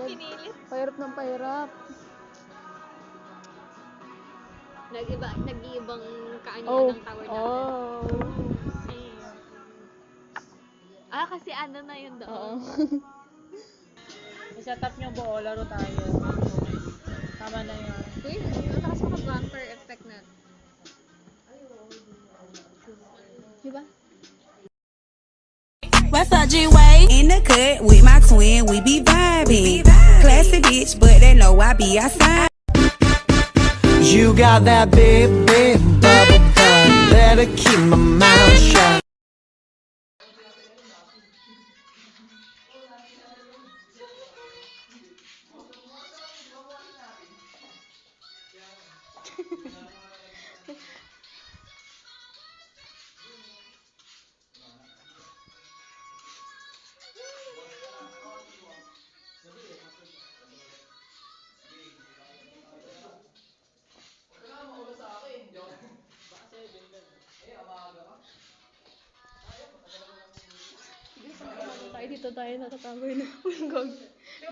Pinilit. Pahirap ng pahirap. Nag-iibang kaanihan Oh. ng tower natin. Oh. Kasi ano na yun doon. Oo. I-set up nyo buo, laro tayo. Tama na yun. Uy, malakas mga bumper effect na. Diba? What's up, G-Way? In the cut with my twin, we be vibing. Classy bitch, but they know I be outside. You got that big, big bubble butt. Better keep my mouth shut. Tayo dito tayo natatagoy na.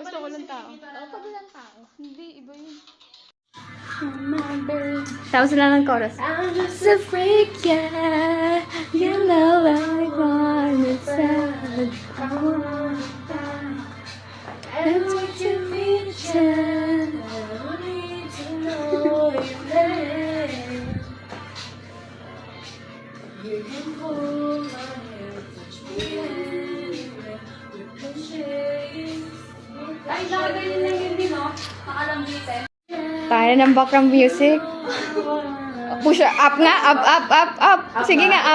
Basta walang tao. Pag walang tao. Hindi, iba yun. Tapos sila ng chorus. I'm just a freak, yeah. You know I want it sad. And what you mention, I don't need to know your name. You can hold my hand, touch me anywhere. We can shake. Ay, lagay nila yun din, no? Nakalambitin. Tayo ng background music. Push up nga, up. Sige nga, up.